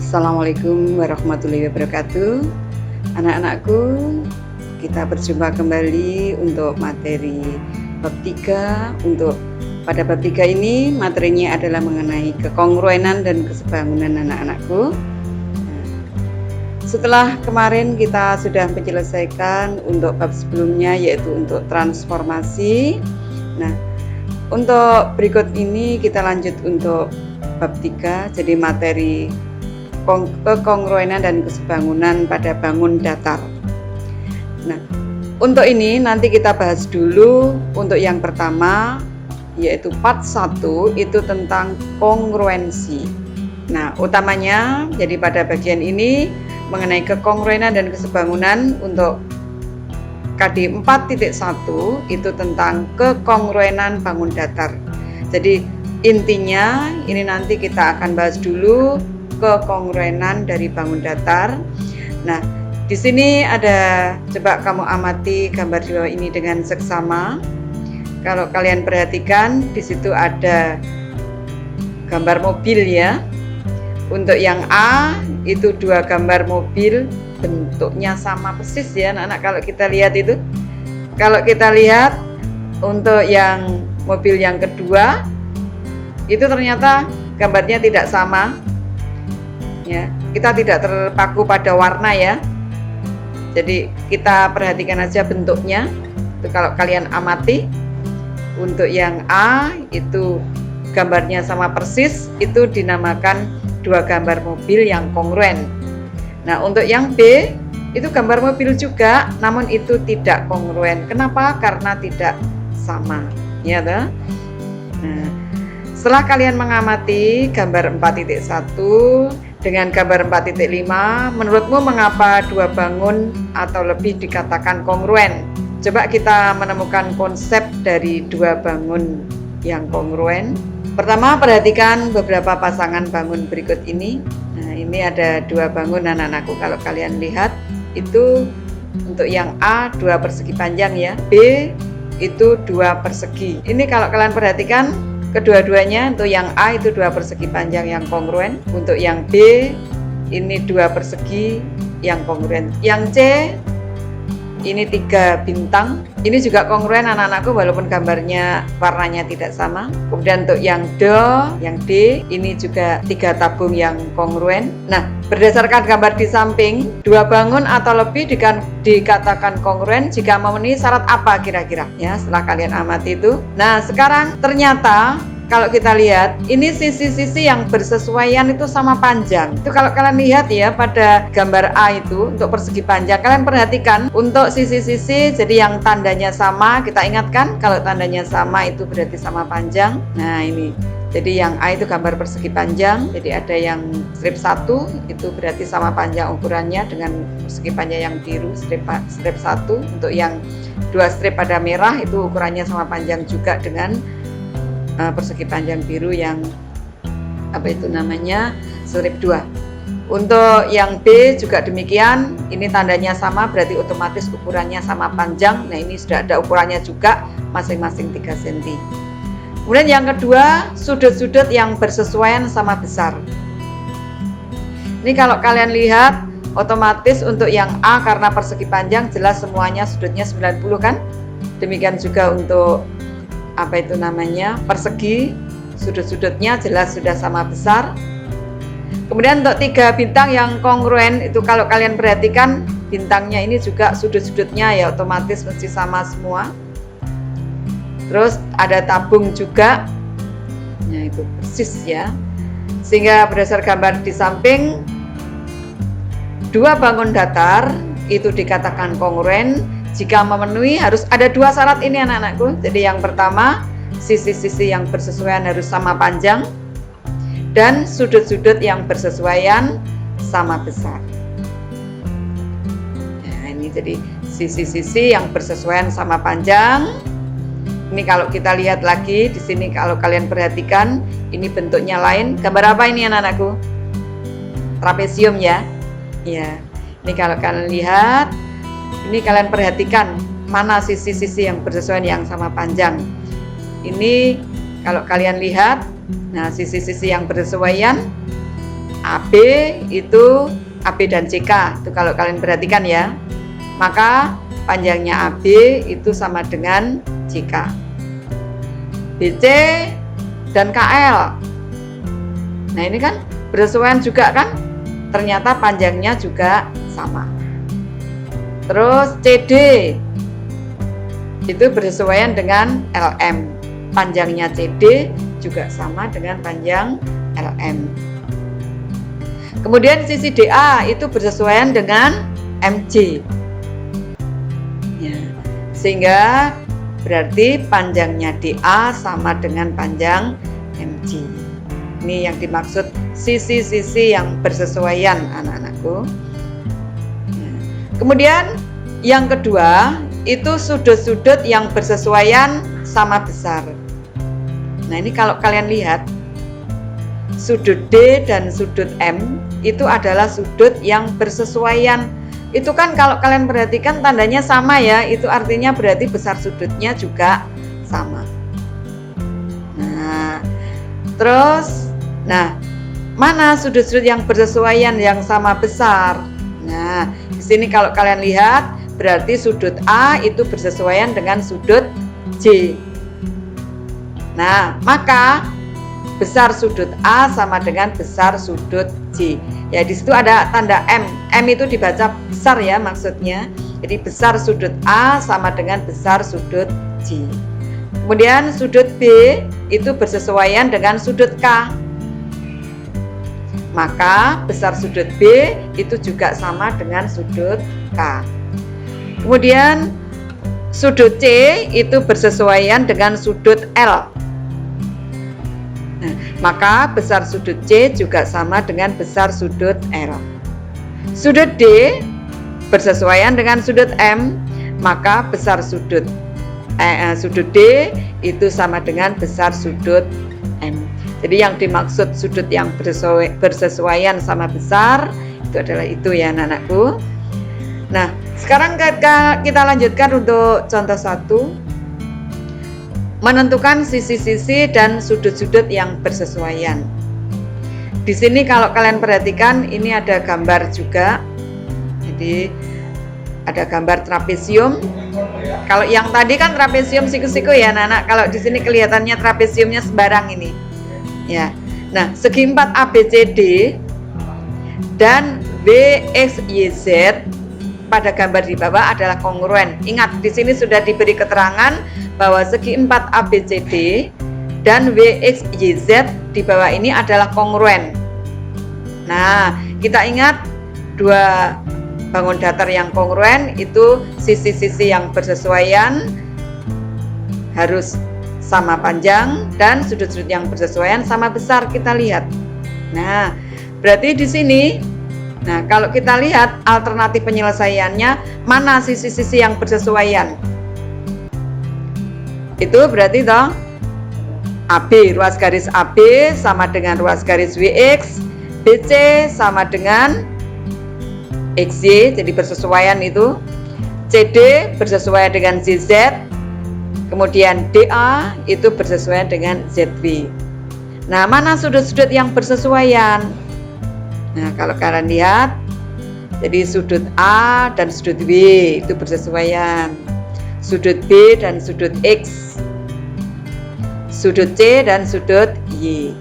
Assalamualaikum warahmatullahi wabarakatuh. Anak-anakku, kita berjumpa kembali untuk materi bab 3. Pada bab 3 ini materinya adalah mengenai kekongruenan dan kesebangunan anak-anakku. Setelah kemarin kita sudah menyelesaikan untuk bab sebelumnya, yaitu untuk transformasi. Nah, untuk berikut ini kita lanjut untuk bab 3, jadi materi kekongruenan dan kesebangunan pada bangun datar. Nah, untuk ini nanti kita bahas dulu untuk yang pertama, yaitu part 1 itu tentang kongruensi. Nah, utamanya jadi pada bagian ini mengenai kekongruenan dan kesebangunan untuk KD 4.1 itu tentang kekongruenan bangun datar. Jadi intinya ini nanti kita akan bahas dulu kekongruenan dari bangun datar. Nah, di sini ada, coba kamu amati gambar di bawah ini dengan seksama. Kalau kalian perhatikan, di situ ada gambar mobil ya. Untuk yang A itu 2 gambar mobil, bentuknya sama persis ya anak-anak. Kalau kita lihat itu, kalau kita lihat untuk yang mobil yang kedua itu ternyata gambarnya tidak sama. Ya, kita tidak terpaku pada warna ya. Jadi kita perhatikan aja bentuknya. Itu kalau kalian amati, untuk yang A itu gambarnya sama persis, itu dinamakan 2 gambar mobil yang kongruen. Nah, untuk yang B itu gambar mobil juga, namun itu tidak kongruen. Kenapa? Karena tidak sama. Ya, toh? Nah, setelah kalian mengamati gambar 4.1 dengan gambar 4.5, menurutmu mengapa 2 bangun atau lebih dikatakan kongruen? Coba kita menemukan konsep dari 2 bangun yang kongruen. Pertama, perhatikan beberapa pasangan bangun berikut ini. Nah, ini ada 2 bangun anak-anakku. Kalau kalian lihat, itu untuk yang A 2 persegi panjang ya, B itu 2 persegi. Ini kalau kalian perhatikan, kedua-duanya untuk yang A itu 2 persegi panjang yang kongruen, untuk yang B ini 2 persegi yang kongruen. Yang C ini 3 bintang, ini juga kongruen anak-anakku walaupun gambarnya warnanya tidak sama. Kemudian untuk yang D ini juga 3 tabung yang kongruen. Nah, berdasarkan gambar di samping, 2 bangun atau lebih dikatakan kongruen jika memenuhi syarat apa kira-kira? Ya, setelah kalian amati itu. Nah, sekarang ternyata kalau kita lihat, ini sisi-sisi yang bersesuaian itu sama panjang. Itu kalau kalian lihat ya pada gambar A itu untuk persegi panjang, kalian perhatikan untuk sisi-sisi jadi yang tandanya sama, kita ingatkan kalau tandanya sama itu berarti sama panjang. Nah, ini. Jadi yang A itu gambar persegi panjang, jadi ada yang strip 1 itu berarti sama panjang ukurannya dengan persegi panjang yang biru strip 1. Untuk yang 2 strip pada merah itu ukurannya sama panjang juga dengan persegi panjang biru yang strip 2. Untuk yang B juga demikian, ini tandanya sama berarti otomatis ukurannya sama panjang. Nah, ini sudah ada ukurannya juga masing-masing 3 cm. Kemudian yang kedua, sudut-sudut yang bersesuaian sama besar. Ini kalau kalian lihat, otomatis untuk yang A karena persegi panjang jelas semuanya sudutnya 90 kan. Demikian juga untuk persegi, sudut-sudutnya jelas sudah sama besar. Kemudian untuk 3 bintang yang kongruen itu kalau kalian perhatikan bintangnya ini juga sudut-sudutnya ya otomatis mesti sama semua. Terus ada tabung juga, nah itu persis ya. Sehingga berdasar gambar di samping, 2 bangun datar itu dikatakan kongruen jika memenuhi harus ada 2 syarat ini anak-anakku. Jadi yang pertama, sisi-sisi yang bersesuaian harus sama panjang dan sudut-sudut yang bersesuaian sama besar. Nah, ini jadi sisi-sisi yang bersesuaian sama panjang. Ini kalau kita lihat lagi di sini kalau kalian perhatikan, ini bentuknya lain. Gambar apa ini anak-anakku? Trapesium ya. Ya. Ini kalau kalian lihat, ini kalian perhatikan mana sisi-sisi yang bersesuaian yang sama panjang. Ini kalau kalian lihat, nah sisi-sisi yang bersesuaian AB itu AB dan CK, itu kalau kalian perhatikan ya. Maka panjangnya AB itu sama dengan CK. BC dan KL. Nah ini kan bersesuaian juga kan? Ternyata panjangnya juga sama. Terus CD itu bersesuaian dengan LM. Panjangnya CD juga sama dengan panjang LM. Kemudian sisi DA itu bersesuaian dengan MC. Ya, sehingga berarti panjangnya DA sama dengan panjang MC. Ini yang dimaksud sisi-sisi yang bersesuaian, anak-anakku. Ya. Kemudian yang kedua itu sudut-sudut yang bersesuaian sama besar. Nah ini kalau kalian lihat, sudut D dan sudut M itu adalah sudut yang bersesuaian. Itu kan kalau kalian perhatikan tandanya sama ya, itu artinya berarti besar sudutnya juga sama. Nah, terus, mana sudut-sudut yang bersesuaian yang sama besar? Nah, di sini kalau kalian lihat, berarti sudut A itu bersesuaian dengan sudut J. Nah, maka besar sudut A sama dengan besar sudut J. Ya, di situ ada tanda M. M itu dibaca besar ya maksudnya. Jadi besar sudut A sama dengan besar sudut J. Kemudian sudut B itu bersesuaian dengan sudut K. Maka besar sudut B itu juga sama dengan sudut K. Kemudian sudut C itu bersesuaian dengan sudut L. Nah, maka besar sudut C juga sama dengan besar sudut L. Sudut D bersesuaian dengan sudut M, maka besar sudut D itu sama dengan besar sudut M. Jadi yang dimaksud sudut yang bersesuaian sama besar itu adalah itu ya anak-anakku. Nah, sekarang kita lanjutkan untuk contoh 1. Menentukan sisi-sisi dan sudut-sudut yang bersesuaian. Di sini kalau kalian perhatikan ini ada gambar juga. Jadi ada gambar trapesium. Kalau yang tadi kan trapesium siku-siku ya anak-anak. Kalau di sini kelihatannya trapesiumnya sembarang ini. Ya. Nah, segi 4 ABCD dan WXYZ pada gambar di bawah adalah kongruen. Ingat, di sini sudah diberi keterangan bahwa segi 4 ABCD dan WXYZ di bawah ini adalah kongruen. Nah, kita ingat dua bangun datar yang kongruen itu sisi-sisi yang bersesuaian harus sama panjang dan sudut-sudut yang bersesuaian sama besar kita lihat. Nah, berarti di sini kalau kita lihat alternatif penyelesaiannya mana sisi-sisi yang bersesuaian? Itu berarti toh AB, ruas garis AB sama dengan ruas garis WX, BC sama dengan XY, jadi bersesuaian itu. CD bersesuaian dengan ZZ, kemudian DA itu bersesuaian dengan ZB. Nah, mana sudut-sudut yang bersesuaian? Nah, kalau kalian lihat, jadi sudut A dan sudut B itu bersesuaian. Sudut B dan sudut X, sudut C dan sudut Y,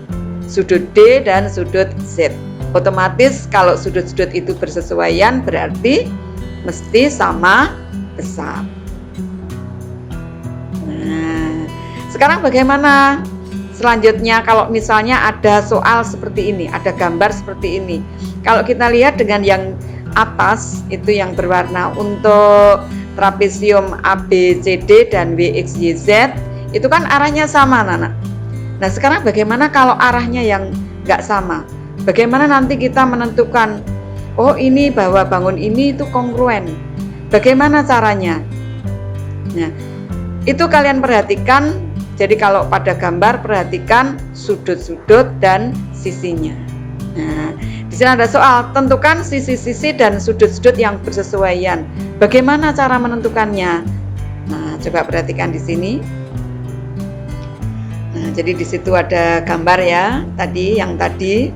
sudut D dan sudut Z. Otomatis kalau sudut-sudut itu bersesuaian berarti mesti sama besar. Nah, sekarang bagaimana? Selanjutnya kalau misalnya ada soal seperti ini, ada gambar seperti ini. Kalau kita lihat dengan yang atas itu yang berwarna untuk trapesium ABCD dan WXYZ itu kan arahnya sama, Nana. Nah, sekarang bagaimana kalau arahnya yang nggak sama? Bagaimana nanti kita menentukan, oh ini bahwa bangun ini itu kongruen. Bagaimana caranya? Nah, itu kalian perhatikan. Jadi kalau pada gambar perhatikan sudut-sudut dan sisinya. Nah, di sini ada soal, tentukan sisi-sisi dan sudut-sudut yang bersesuaian. Bagaimana cara menentukannya? Nah, coba perhatikan di sini. Nah, jadi di situ ada gambar ya, yang tadi.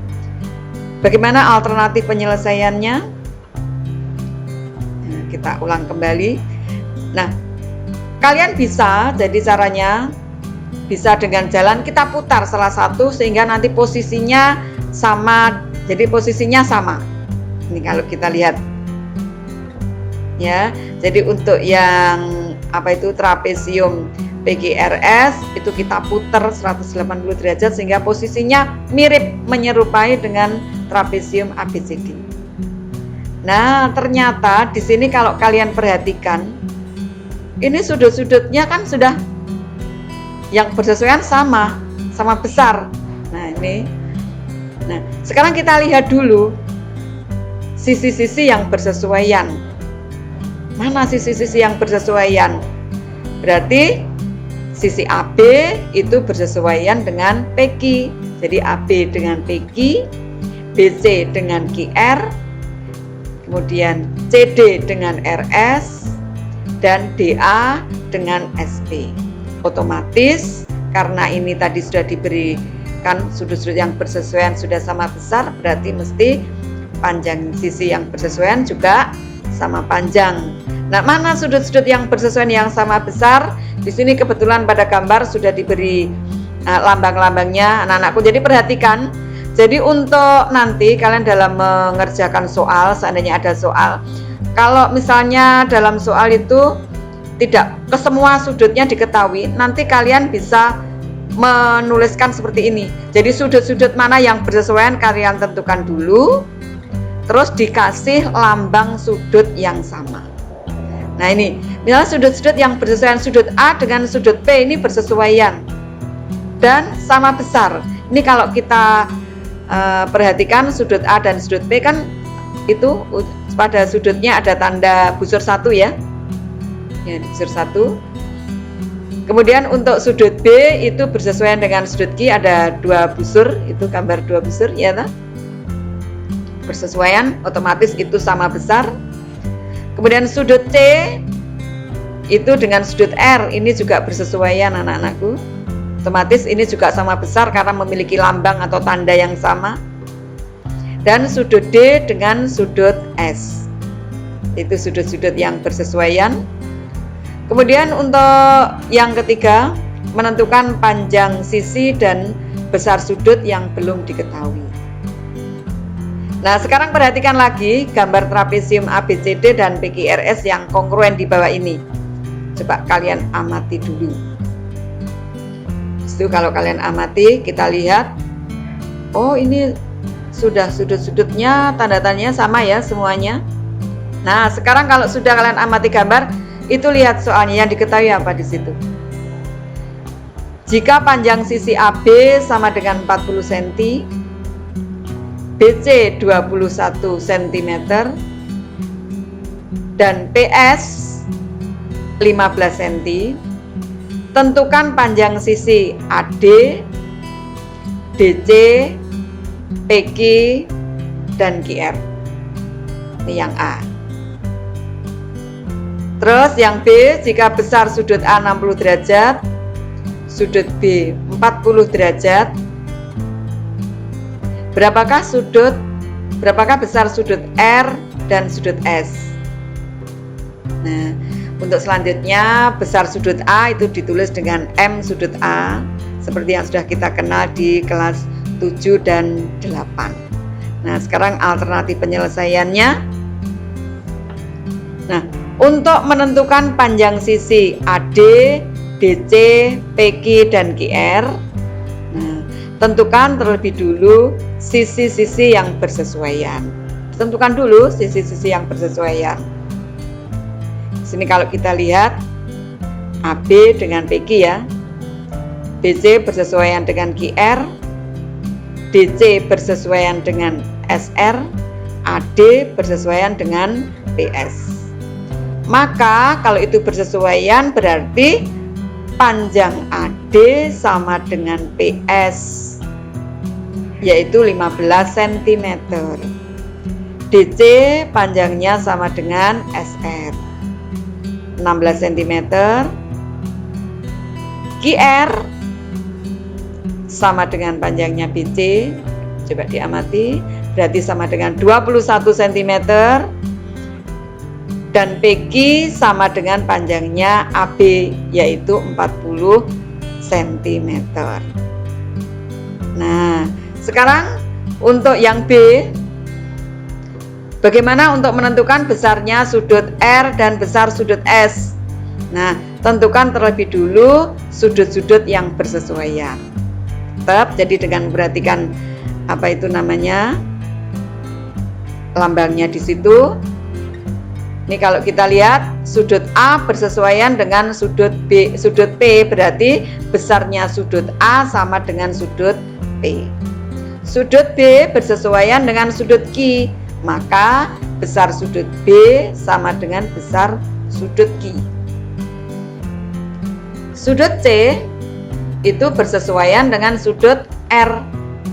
Bagaimana alternatif penyelesaiannya? Nah, kita ulang kembali. Nah, kalian bisa, jadi caranya bisa dengan jalan kita putar salah satu sehingga nanti posisinya sama. Jadi posisinya sama. Ini kalau kita lihat. Ya, jadi untuk yang apa itu trapesium PGRS itu kita putar 180 derajat sehingga posisinya mirip menyerupai dengan trapesium ABCD. Nah, ternyata di sini kalau kalian perhatikan ini sudut-sudutnya kan sudah yang bersesuaian sama besar. Nah, ini. Nah, sekarang kita lihat dulu sisi-sisi yang bersesuaian. Mana sisi-sisi yang bersesuaian? Berarti sisi AB itu bersesuaian dengan PQ. Jadi AB dengan PQ, BC dengan QR, kemudian CD dengan RS, dan DA dengan SP. Otomatis karena ini tadi sudah diberikan sudut-sudut yang bersesuaian sudah sama besar, berarti mesti panjang sisi yang bersesuaian juga sama panjang. Nah, mana sudut-sudut yang bersesuaian yang sama besar? Di sini kebetulan pada gambar sudah diberi lambang-lambangnya anak-anakku. Jadi perhatikan. Jadi untuk nanti kalian dalam mengerjakan soal, seandainya ada soal, kalau misalnya dalam soal itu tidak ke semua sudutnya diketahui, nanti kalian bisa menuliskan seperti ini. Jadi sudut-sudut mana yang bersesuaian kalian tentukan dulu, terus dikasih lambang sudut yang sama. Nah, ini misalnya sudut-sudut yang bersesuaian, sudut A dengan sudut P ini bersesuaian dan sama besar. Ini kalau kita perhatikan sudut A dan sudut P kan itu pada sudutnya ada tanda busur 1 ya. Ya, busur 1. Kemudian untuk sudut B itu bersesuaian dengan sudut Q, ada 2 busur, itu gambar 2 busur ya toh? Bersesuaian, otomatis itu sama besar. Kemudian sudut C itu dengan sudut R ini juga bersesuaian anak-anakku. Otomatis ini juga sama besar karena memiliki lambang atau tanda yang sama. Dan sudut D dengan sudut S. Itu sudut-sudut yang bersesuaian. Kemudian untuk yang ketiga, menentukan panjang sisi dan besar sudut yang belum diketahui. Nah, sekarang perhatikan lagi gambar trapesium ABCD dan PQRS yang kongruen di bawah ini. Coba kalian amati dulu. Itu kalau kalian amati, kita lihat, oh ini sudah sudut-sudutnya tanda-tandanya sama ya semuanya. Nah, sekarang kalau sudah kalian amati gambar, itu lihat soalnya yang diketahui apa di situ. Jika panjang sisi AB sama dengan 40 cm, BC 21 cm, dan PS 15 cm, tentukan panjang sisi AD, DC, PQ, dan QR. Ini yang A. Terus yang B, jika besar sudut A 60 derajat, sudut B 40 derajat, berapakah besar sudut R dan sudut S? Nah, untuk selanjutnya besar sudut A itu ditulis dengan M sudut A seperti yang sudah kita kenal di kelas 7 dan 8. Nah, sekarang alternatif penyelesaiannya. Nah, untuk menentukan panjang sisi AD, DC, PQ, dan QR, nah, tentukan terlebih dulu sisi-sisi yang bersesuaian. Tentukan dulu sisi-sisi yang bersesuaian. Di sini kalau kita lihat AB dengan PQ ya, BC bersesuaian dengan QR, DC bersesuaian dengan SR, AD bersesuaian dengan PS. Maka kalau itu bersesuaian berarti panjang AD sama dengan PS, yaitu 15 cm. DC panjangnya sama dengan SR, 16 cm. QR sama dengan panjangnya BC. Coba diamati, berarti sama dengan 21 cm. Dan PQ sama dengan panjangnya AB, yaitu 40 cm. Nah, sekarang untuk yang B, bagaimana untuk menentukan besarnya sudut R dan besar sudut S? Nah, tentukan terlebih dulu sudut-sudut yang bersesuaian. Tetap, jadi dengan memperhatikan apa itu namanya, lambangnya di situ. Ini kalau kita lihat sudut A bersesuaian dengan sudut B, sudut P, berarti besarnya sudut A sama dengan sudut P. Sudut B bersesuaian dengan sudut Q, maka besar sudut B sama dengan besar sudut Q. Sudut C itu bersesuaian dengan sudut R,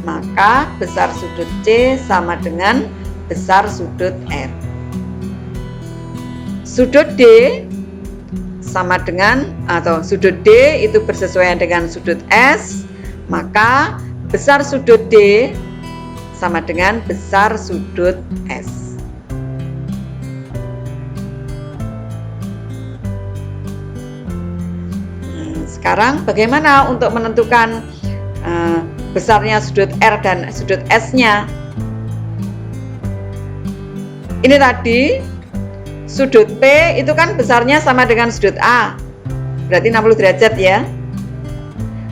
maka besar sudut C sama dengan besar sudut R. Sudut D sama dengan, atau sudut D itu bersesuaian dengan sudut S, maka besar sudut D sama dengan besar sudut S. Sekarang bagaimana untuk menentukan besarnya sudut R dan sudut S-nya? Ini tadi sudut P itu kan besarnya sama dengan sudut A, berarti 60 derajat ya.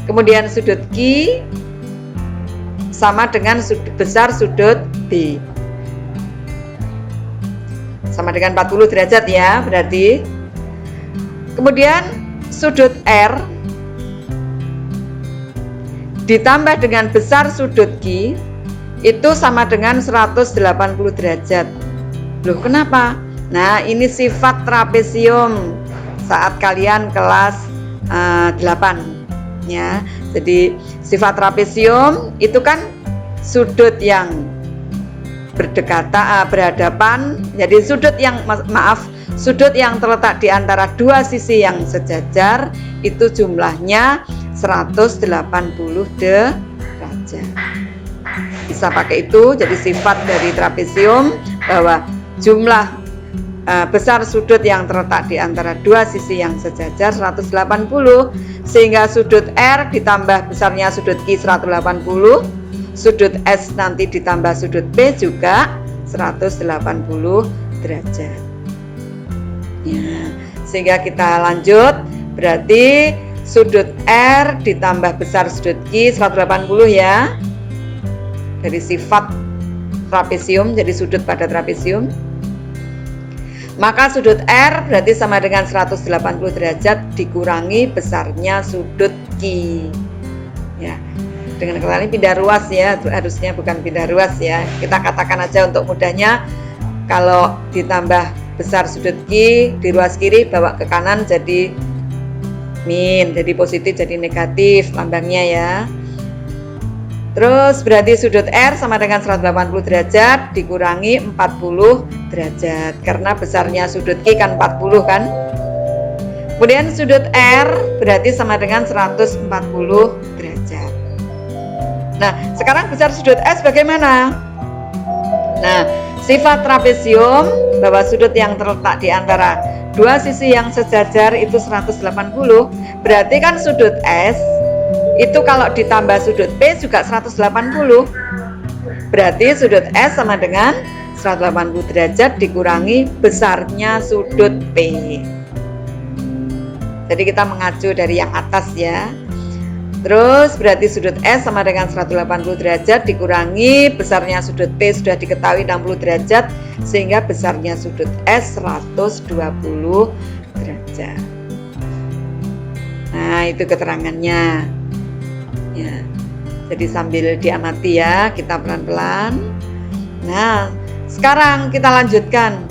Kemudian sudut Q sama dengan besar sudut B, sama dengan 40 derajat ya berarti. Kemudian sudut R ditambah dengan besar sudut Q itu sama dengan 180 derajat. Loh, kenapa? Nah, ini sifat trapesium saat kalian kelas 8 ya. Jadi sifat trapesium itu kan sudut yang berhadapan. Jadi sudut yang sudut yang terletak di antara dua sisi yang sejajar itu jumlahnya 180 derajat. Bisa pakai itu, jadi sifat dari trapesium bahwa jumlah besar sudut yang terletak di antara dua sisi yang sejajar 180, sehingga sudut R ditambah besarnya sudut Q 180, sudut S nanti ditambah sudut P juga 180 derajat ya. Sehingga kita lanjut, berarti sudut R ditambah besar sudut Q 180 ya, dari sifat trapesium, jadi sudut pada trapesium. Maka sudut R berarti sama dengan 180 derajat dikurangi besarnya sudut Q. Ya, dengan kata ini pindah ruas ya, harusnya bukan pindah ruas ya. Kita katakan aja untuk mudahnya, kalau ditambah besar sudut Q di ruas kiri bawa ke kanan jadi min, jadi positif jadi negatif lambangnya ya. Terus berarti sudut R sama dengan 180 derajat dikurangi 40 derajat, karena besarnya sudut Q kan 40 kan. Kemudian sudut R berarti sama dengan 140 derajat. Nah, sekarang besar sudut S bagaimana? Nah, sifat trapesium bahwa sudut yang terletak di antara dua sisi yang sejajar itu 180, berarti kan sudut S itu kalau ditambah sudut P juga 180. Berarti sudut S sama dengan 180 derajat dikurangi besarnya sudut P. Jadi kita mengacu dari yang atas ya. Terus berarti sudut S sama dengan 180 derajat dikurangi besarnya sudut P sudah diketahui 60 derajat, sehingga besarnya sudut S 120 derajat. Nah, itu keterangannya. Ya, jadi sambil diamati ya, kita pelan-pelan. Nah, sekarang kita lanjutkan.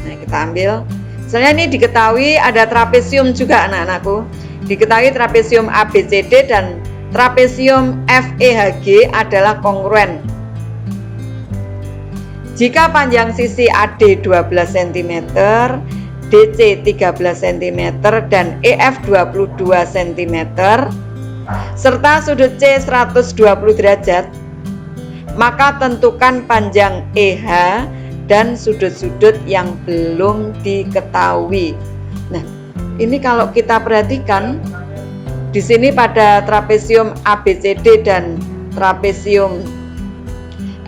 Nah, kita ambil. Misalnya ini diketahui ada trapesium juga anak-anakku. Diketahui trapesium ABCD dan trapesium FEHG adalah kongruen. Jika panjang sisi AD 12 cm, DC 13 cm dan EF 22 cm serta sudut C 120 derajat, maka tentukan panjang EH dan sudut-sudut yang belum diketahui. Nah, ini kalau kita perhatikan di sini pada trapesium ABCD dan trapesium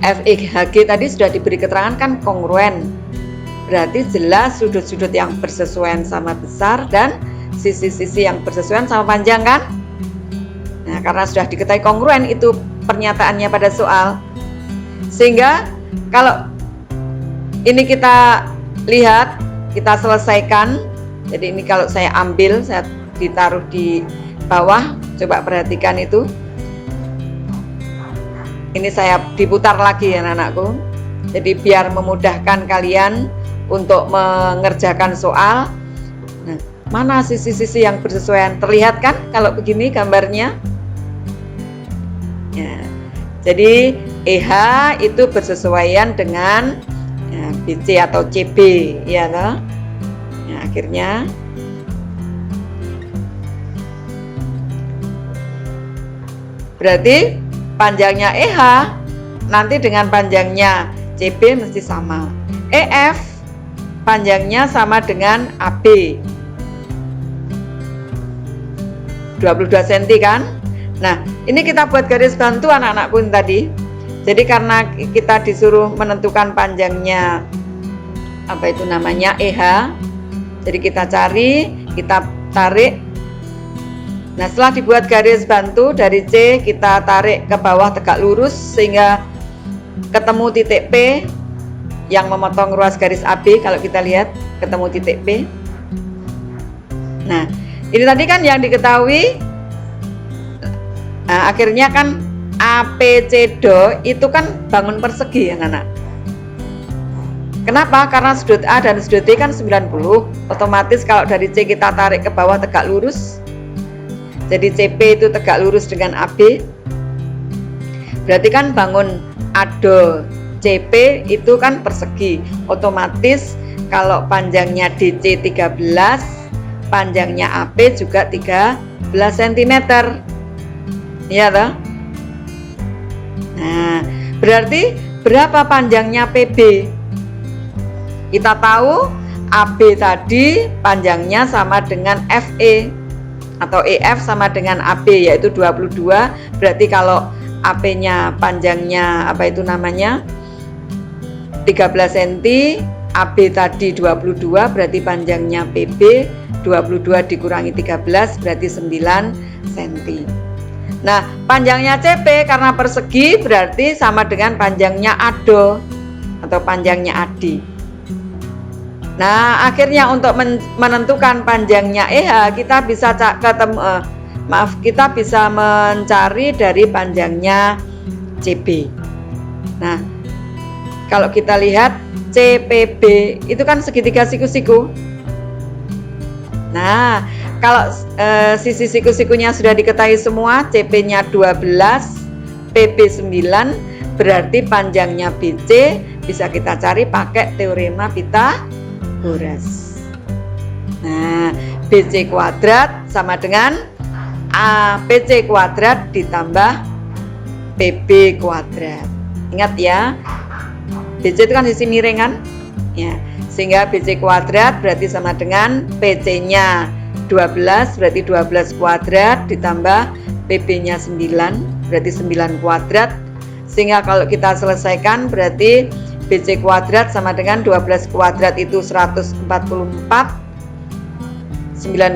FEHG tadi sudah diberi keterangan kan kongruen. Berarti jelas sudut-sudut yang bersesuaian sama besar dan sisi-sisi yang bersesuaian sama panjang kan? Nah, karena sudah diketahui kongruen, itu pernyataannya pada soal. Sehingga kalau ini kita lihat, kita selesaikan. Jadi ini kalau saya ambil, saya ditaruh di bawah, coba perhatikan itu. Ini saya diputar lagi ya anak-anakku. Jadi biar memudahkan kalian untuk mengerjakan soal. Nah, mana sisi-sisi yang bersesuaian? Terlihat kan kalau begini gambarnya? Ya. Jadi EH itu bersesuaian dengan BC atau CB, ya toh? Nah, akhirnya berarti panjangnya EH nanti dengan panjangnya CB mesti sama. EF panjangnya sama dengan AB 22 cm kan? Nah, ini kita buat garis bantu anak-anakku tadi. Jadi karena kita disuruh menentukan panjangnya apa itu namanya EH, jadi kita cari, kita tarik. Nah, setelah dibuat garis bantu dari C, kita tarik ke bawah tegak lurus sehingga ketemu titik P yang memotong ruas garis AB. Kalau kita lihat ketemu titik P. Nah, ini tadi kan yang diketahui. Nah, akhirnya kan APCDO itu kan bangun persegi ya anak. Kenapa? Karena sudut A dan sudut D kan 90. Otomatis kalau dari C kita tarik ke bawah tegak lurus. Jadi CP itu tegak lurus dengan AB. Berarti kan bangun ADO CP itu kan persegi. Otomatis kalau panjangnya DC 13, panjangnya AP juga 13 cm. Iya toh? Nah, berarti berapa panjangnya PB? Kita tahu AB tadi panjangnya sama dengan FE atau EF sama dengan AB yaitu 22. Berarti kalau AP-nya panjangnya apa itu namanya 13 cm, AB tadi 22, berarti panjangnya PB 22 dikurangi 13 berarti 9 cm. Nah, panjangnya CP karena persegi berarti sama dengan panjangnya ADO atau panjangnya AD. Nah, akhirnya untuk menentukan panjangnya EH kita bisa kita bisa mencari dari panjangnya CB. Nah, kalau kita lihat CPB itu kan segitiga siku-siku. Nah, kalau sisi siku-sikunya sudah diketahui semua, CP-nya 12, PB 9, berarti panjangnya BC bisa kita cari pakai teorema Pythagoras. Nah, BC kuadrat sama dengan ABC kuadrat ditambah PB kuadrat. Ingat ya, BC itu kan sisi miring kan? Ya, sehingga BC kuadrat berarti sama dengan PC-nya 12 berarti 12 kuadrat ditambah PB-nya 9 berarti 9 kuadrat. Sehingga kalau kita selesaikan berarti BC kuadrat sama dengan 12 kuadrat itu 144, 9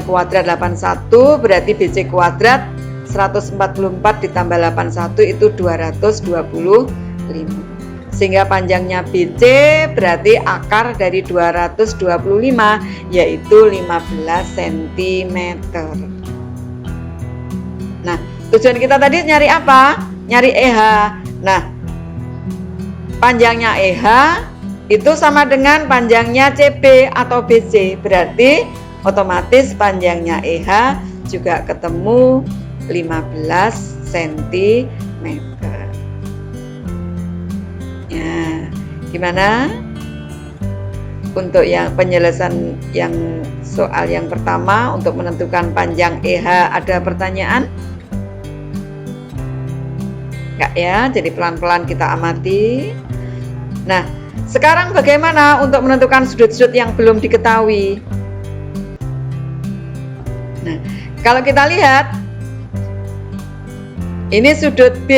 kuadrat 81 berarti BC kuadrat 144 ditambah 81 itu 225. Sehingga panjangnya BC berarti akar dari 225 yaitu 15 cm. Nah, tujuan kita tadi nyari apa? Nyari EH. Nah, panjangnya EH itu sama dengan panjangnya CB atau BC. Berarti otomatis panjangnya EH juga ketemu 15 cm. Ya, gimana? Untuk yang penyelesaian yang soal yang pertama untuk menentukan panjang EH ada pertanyaan? Enggak ya, jadi pelan-pelan kita amati. Nah, sekarang bagaimana untuk menentukan sudut-sudut yang belum diketahui? Nah, kalau kita lihat, ini sudut B,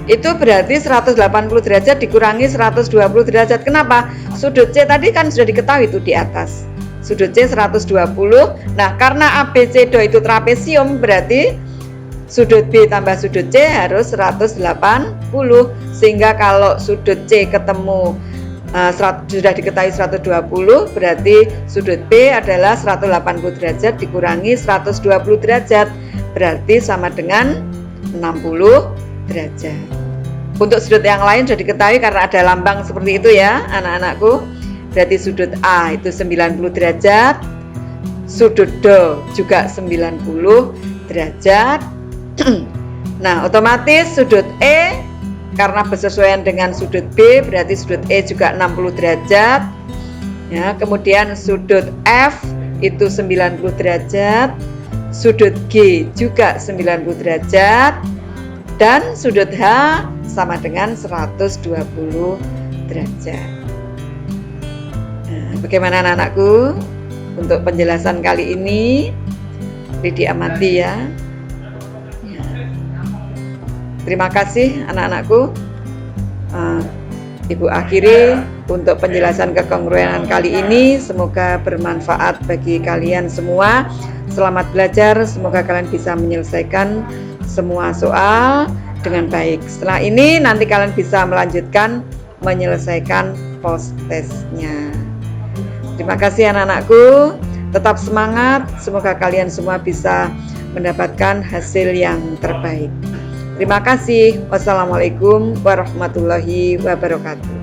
itu berarti 180 derajat dikurangi 120 derajat. Kenapa? Sudut C tadi kan sudah diketahui itu di atas. Sudut C 120. Nah, karena ABCD itu trapesium, berarti sudut B tambah sudut C harus 180. Sehingga kalau sudut C ketemu sudah diketahui 120, berarti sudut B adalah 180 derajat dikurangi 120 derajat, berarti sama dengan 60 derajat. Untuk sudut yang lain sudah diketahui karena ada lambang seperti itu ya anak-anakku. Berarti sudut A itu 90 derajat, sudut D juga 90 derajat. Nah, otomatis sudut E karena bersesuaian dengan sudut B, berarti sudut E juga 60 derajat. Ya, kemudian sudut F itu 90 derajat, sudut G juga 90 derajat, dan sudut H sama dengan 120 derajat. Nah, bagaimana anak-anakku? Untuk penjelasan kali ini diamati ya. Terima kasih anak-anakku. Ibu akhiri untuk penjelasan kekongruenan kali ini. Semoga bermanfaat bagi kalian semua. Selamat belajar. Semoga kalian bisa menyelesaikan semua soal dengan baik. Setelah ini nanti kalian bisa melanjutkan menyelesaikan post testnya. Terima kasih anak-anakku. Tetap semangat. Semoga kalian semua bisa mendapatkan hasil yang terbaik. Terima kasih. Wassalamualaikum warahmatullahi wabarakatuh.